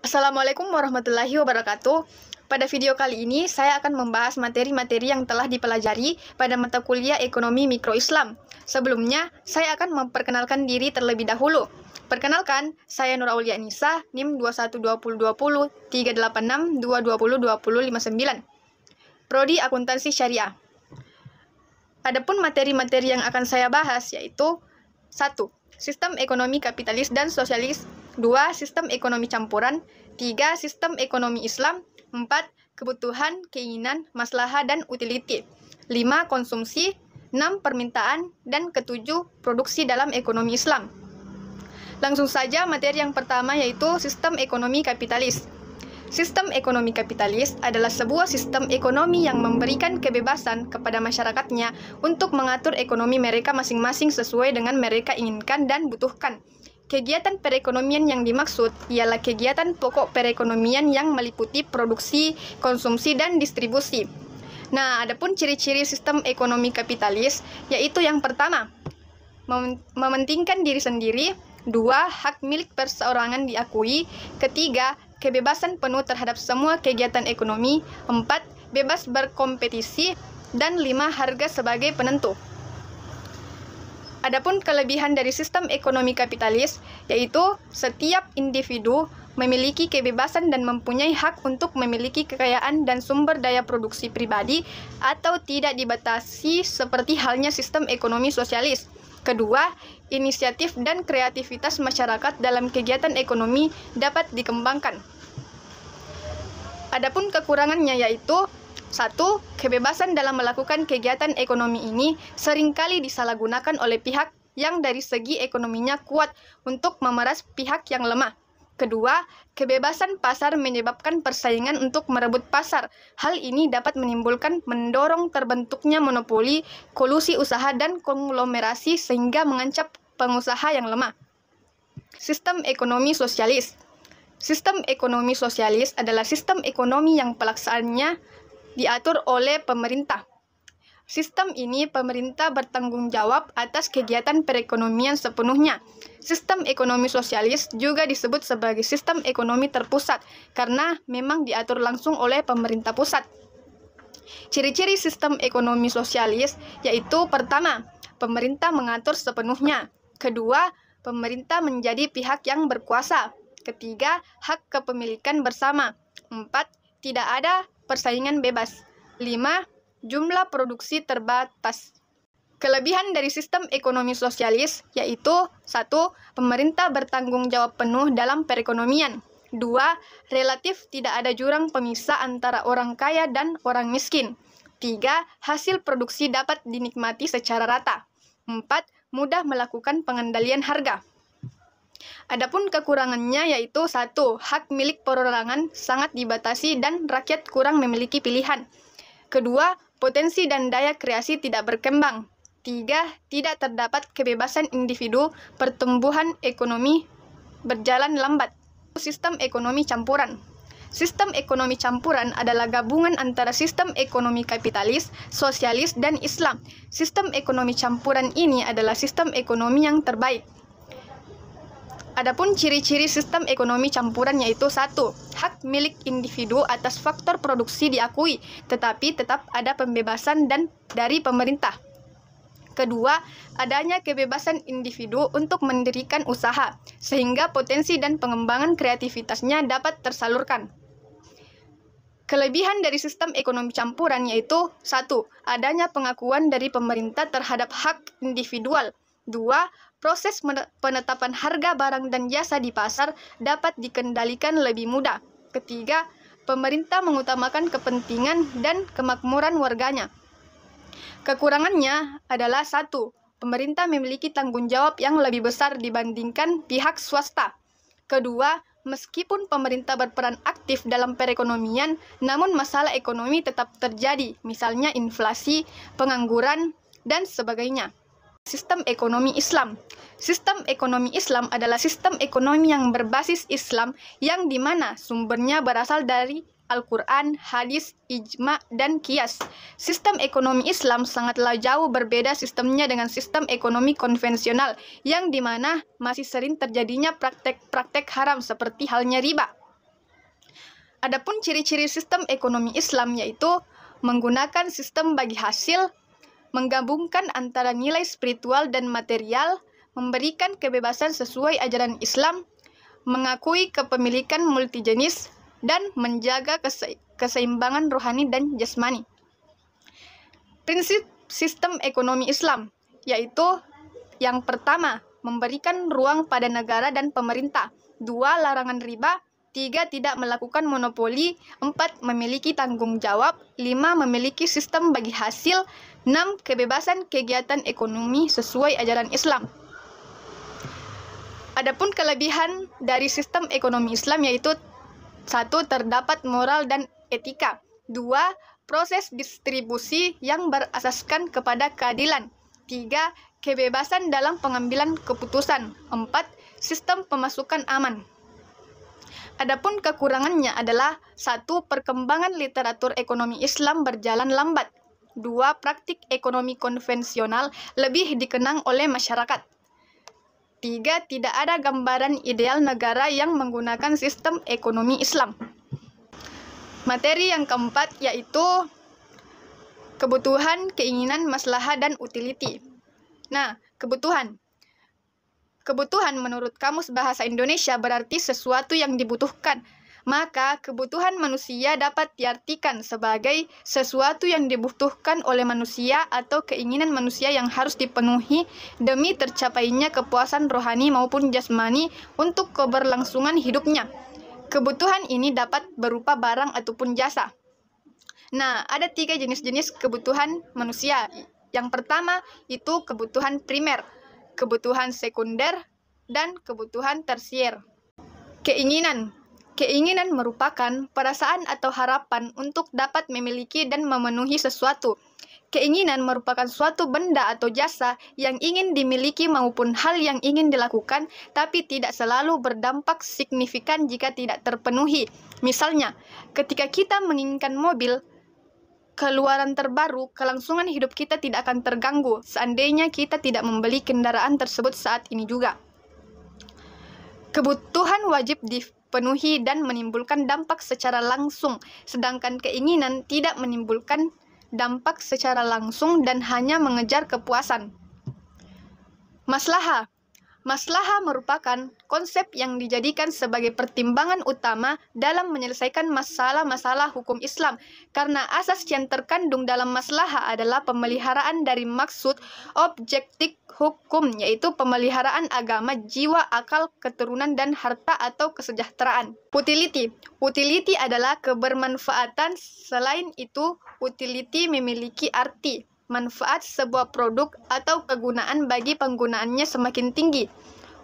Assalamualaikum warahmatullahi wabarakatuh. Pada video kali ini, saya akan membahas materi-materi yang telah dipelajari pada mata kuliah Ekonomi Mikro Islam. Sebelumnya, saya akan memperkenalkan diri terlebih dahulu. Perkenalkan, saya Nur Aulia Nisa, NIM 212020 386 220 2059. Prodi Akuntansi Syariah. Adapun materi-materi yang akan saya bahas yaitu 1. Sistem ekonomi kapitalis dan sosialis. 2. Sistem ekonomi campuran. 3. Sistem ekonomi Islam. 4. Kebutuhan, keinginan, maslahah, dan utility. 5. Konsumsi. 6. Permintaan. Dan ketujuh, produksi dalam ekonomi Islam. Langsung saja materi yang pertama yaitu sistem ekonomi kapitalis. Sistem ekonomi kapitalis adalah sebuah sistem ekonomi yang memberikan kebebasan kepada masyarakatnya untuk mengatur ekonomi mereka masing-masing sesuai dengan mereka inginkan dan butuhkan. Kegiatan perekonomian yang dimaksud ialah kegiatan pokok perekonomian yang meliputi produksi, konsumsi, dan distribusi. Nah, adapun ciri-ciri sistem ekonomi kapitalis yaitu yang pertama, mementingkan diri sendiri. 2. Hak milik perseorangan diakui. 3. Kebebasan penuh terhadap semua kegiatan ekonomi. 4. Bebas berkompetisi. Dan 5. Harga sebagai penentu. Adapun kelebihan dari sistem ekonomi kapitalis, yaitu setiap individu memiliki kebebasan dan mempunyai hak untuk memiliki kekayaan dan sumber daya produksi pribadi atau tidak dibatasi seperti halnya sistem ekonomi sosialis. Kedua, inisiatif dan kreativitas masyarakat dalam kegiatan ekonomi dapat dikembangkan. Adapun kekurangannya yaitu 1. Kebebasan dalam melakukan kegiatan ekonomi ini seringkali disalahgunakan oleh pihak yang dari segi ekonominya kuat untuk memeras pihak yang lemah. Kedua, kebebasan pasar menyebabkan persaingan untuk merebut pasar. Hal ini dapat mendorong terbentuknya monopoli, kolusi usaha, dan konglomerasi sehingga mengancam pengusaha yang lemah. Sistem ekonomi sosialis. Sistem ekonomi sosialis adalah sistem ekonomi yang pelaksanaannya diatur oleh pemerintah. Sistem ini pemerintah bertanggung jawab atas kegiatan perekonomian sepenuhnya. Sistem ekonomi sosialis juga disebut sebagai sistem ekonomi terpusat karena memang diatur langsung oleh pemerintah pusat. Ciri-ciri sistem ekonomi sosialis yaitu pertama, pemerintah mengatur sepenuhnya. Kedua, pemerintah menjadi pihak yang berkuasa. Ketiga, hak kepemilikan bersama. 4. Tidak ada persaingan bebas. 5. Jumlah produksi terbatas. Kelebihan dari sistem ekonomi sosialis yaitu 1. Pemerintah bertanggung jawab penuh dalam perekonomian. 2. Relatif tidak ada jurang pemisah antara orang kaya dan orang miskin. 3. Hasil produksi dapat dinikmati secara rata. 4. Mudah melakukan pengendalian harga. Adapun kekurangannya yaitu 1. Hak milik perorangan sangat dibatasi dan rakyat kurang memiliki pilihan. Kedua, potensi dan daya kreasi tidak berkembang. 3. Tidak terdapat kebebasan individu, pertumbuhan ekonomi berjalan lambat. Sistem ekonomi campuran. Sistem ekonomi campuran adalah gabungan antara sistem ekonomi kapitalis, sosialis, dan Islam. Sistem ekonomi campuran ini adalah sistem ekonomi yang terbaik. Adapun ciri-ciri sistem ekonomi campuran yaitu 1. Hak milik individu atas faktor produksi diakui, tetapi tetap ada pembebasan dari pemerintah. Kedua, adanya kebebasan individu untuk mendirikan usaha, sehingga potensi dan pengembangan kreativitasnya dapat tersalurkan. Kelebihan dari sistem ekonomi campuran yaitu 1. Adanya pengakuan dari pemerintah terhadap hak individual. 2. Proses penetapan harga barang dan jasa di pasar dapat dikendalikan lebih mudah. Ketiga, pemerintah mengutamakan kepentingan dan kemakmuran warganya. Kekurangannya adalah 1. Pemerintah memiliki tanggung jawab yang lebih besar dibandingkan pihak swasta. Kedua, meskipun pemerintah berperan aktif dalam perekonomian, namun masalah ekonomi tetap terjadi, misalnya inflasi, pengangguran, dan sebagainya. Sistem ekonomi Islam. Sistem ekonomi Islam adalah sistem ekonomi yang berbasis Islam yang dimana sumbernya berasal dari Al-Quran, hadis, ijma, dan qiyas. Sistem ekonomi Islam sangatlah jauh berbeda sistemnya dengan sistem ekonomi konvensional yang dimana masih sering terjadinya praktek-praktek haram seperti halnya riba. Adapun ciri-ciri sistem ekonomi Islam yaitu menggunakan sistem bagi hasil, menggabungkan antara nilai spiritual dan material, memberikan kebebasan sesuai ajaran Islam, mengakui kepemilikan multijenis, dan menjaga keseimbangan rohani dan jasmani. Prinsip sistem ekonomi Islam yaitu yang pertama, memberikan ruang pada negara dan pemerintah. 2. Larangan riba. 3. Tidak melakukan monopoli. 4. Memiliki tanggung jawab. 5. Memiliki sistem bagi hasil. 6. Kebebasan kegiatan ekonomi sesuai ajaran Islam. Adapun kelebihan dari sistem ekonomi Islam yaitu 1. Terdapat moral dan etika. 2. Proses distribusi yang berasaskan kepada keadilan. 3. Kebebasan dalam pengambilan keputusan. 4. Sistem pemasukan aman. Adapun kekurangannya adalah 1. Perkembangan literatur ekonomi Islam berjalan lambat. 2. Praktik ekonomi konvensional lebih dikenang oleh masyarakat. 3. Tidak ada gambaran ideal negara yang menggunakan sistem ekonomi Islam. Materi yang keempat yaitu kebutuhan, keinginan, maslahah, dan utility. Nah, kebutuhan. Kebutuhan menurut Kamus Bahasa Indonesia berarti sesuatu yang dibutuhkan. Maka, kebutuhan manusia dapat diartikan sebagai sesuatu yang dibutuhkan oleh manusia atau keinginan manusia yang harus dipenuhi demi tercapainya kepuasan rohani maupun jasmani untuk keberlangsungan hidupnya. Kebutuhan ini dapat berupa barang ataupun jasa. Nah, ada 3 jenis-jenis kebutuhan manusia. Yang pertama itu kebutuhan primer, kebutuhan sekunder, dan kebutuhan tersier. Keinginan. Keinginan merupakan perasaan atau harapan untuk dapat memiliki dan memenuhi sesuatu. Keinginan merupakan suatu benda atau jasa yang ingin dimiliki maupun hal yang ingin dilakukan, tapi tidak selalu berdampak signifikan jika tidak terpenuhi. Misalnya, ketika kita menginginkan mobil, keluaran terbaru, kelangsungan hidup kita tidak akan terganggu seandainya kita tidak membeli kendaraan tersebut saat ini juga. Kebutuhan wajib dipenuhi dan menimbulkan dampak secara langsung, sedangkan keinginan tidak menimbulkan dampak secara langsung dan hanya mengejar kepuasan. Maslahah. Maslahah merupakan konsep yang dijadikan sebagai pertimbangan utama dalam menyelesaikan masalah-masalah hukum Islam, karena asas yang terkandung dalam maslahah adalah pemeliharaan dari maksud objektif hukum, yaitu pemeliharaan agama, jiwa, akal, keturunan, dan harta atau kesejahteraan. Utility. Utility adalah kebermanfaatan. Selain itu, utility memiliki arti manfaat sebuah produk atau kegunaan bagi penggunaannya semakin tinggi.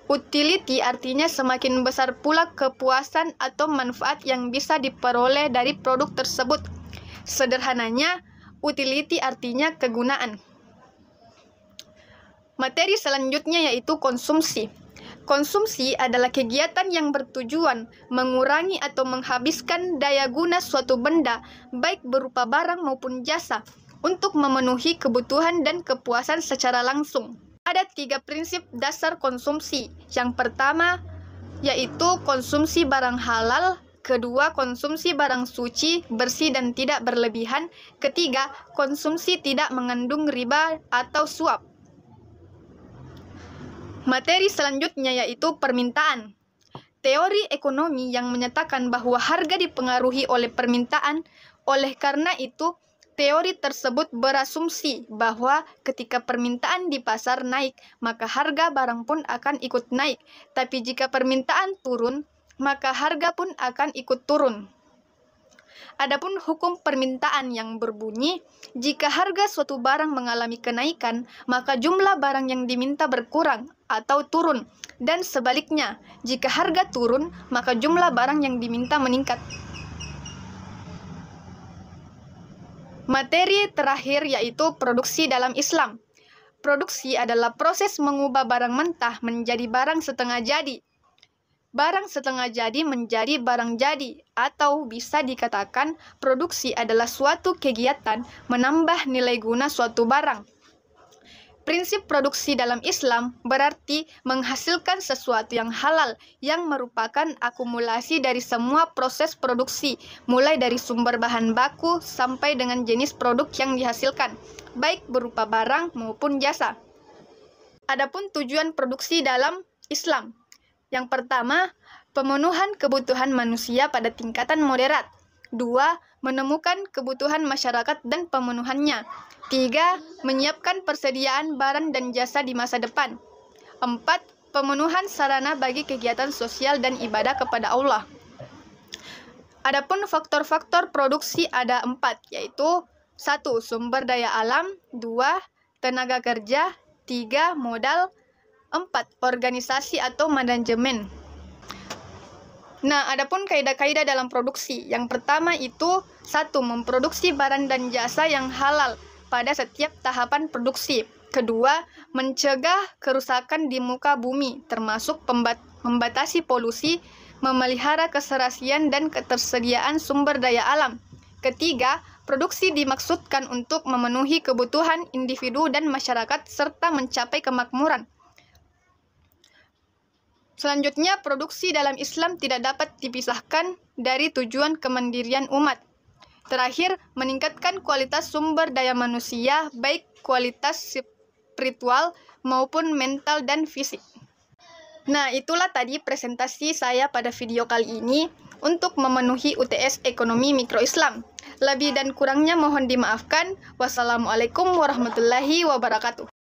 Utility artinya semakin besar pula kepuasan atau manfaat yang bisa diperoleh dari produk tersebut. Sederhananya, utility artinya kegunaan. Materi selanjutnya yaitu konsumsi. Konsumsi adalah kegiatan yang bertujuan mengurangi atau menghabiskan daya guna suatu benda, baik berupa barang maupun jasa, untuk memenuhi kebutuhan dan kepuasan secara langsung. Ada 3 prinsip dasar konsumsi. Yang pertama, yaitu konsumsi barang halal. Kedua, konsumsi barang suci, bersih dan tidak berlebihan. Ketiga, konsumsi tidak mengandung riba atau suap. Materi selanjutnya yaitu permintaan. Teori ekonomi yang menyatakan bahwa harga dipengaruhi oleh permintaan. Oleh karena itu, teori tersebut berasumsi bahwa ketika permintaan di pasar naik, maka harga barang pun akan ikut naik. Tapi jika permintaan turun, maka harga pun akan ikut turun. Adapun hukum permintaan yang berbunyi, jika harga suatu barang mengalami kenaikan, maka jumlah barang yang diminta berkurang atau turun. Dan sebaliknya, jika harga turun, maka jumlah barang yang diminta meningkat. Materi terakhir yaitu produksi dalam Islam. Produksi adalah proses mengubah barang mentah menjadi barang setengah jadi. Barang setengah jadi menjadi barang jadi, atau bisa dikatakan produksi adalah suatu kegiatan menambah nilai guna suatu barang. Prinsip produksi dalam Islam berarti menghasilkan sesuatu yang halal, yang merupakan akumulasi dari semua proses produksi, mulai dari sumber bahan baku sampai dengan jenis produk yang dihasilkan, baik berupa barang maupun jasa. Adapun tujuan produksi dalam Islam. Yang pertama, pemenuhan kebutuhan manusia pada tingkatan moderat. 2. Menemukan kebutuhan masyarakat dan pemenuhannya. 3. Menyiapkan persediaan barang dan jasa di masa depan. 4. Pemenuhan sarana bagi kegiatan sosial dan ibadah kepada Allah. Adapun faktor-faktor produksi ada 4, yaitu 1. Sumber daya alam. 2. Tenaga kerja. 3. Modal. 4. Organisasi atau manajemen. Nah, adapun kaidah-kaidah dalam produksi. Yang pertama itu 1. Memproduksi barang dan jasa yang halal pada setiap tahapan produksi. Kedua, mencegah kerusakan di muka bumi, termasuk membatasi polusi, memelihara keserasian dan ketersediaan sumber daya alam. Ketiga, produksi dimaksudkan untuk memenuhi kebutuhan individu dan masyarakat serta mencapai kemakmuran. Selanjutnya, produksi dalam Islam tidak dapat dipisahkan dari tujuan kemandirian umat. Terakhir, meningkatkan kualitas sumber daya manusia, baik kualitas spiritual maupun mental dan fisik. Nah, itulah tadi presentasi saya pada video kali ini untuk memenuhi UTS Ekonomi Mikro Islam. Lebih dan kurangnya mohon dimaafkan. Wassalamualaikum warahmatullahi wabarakatuh.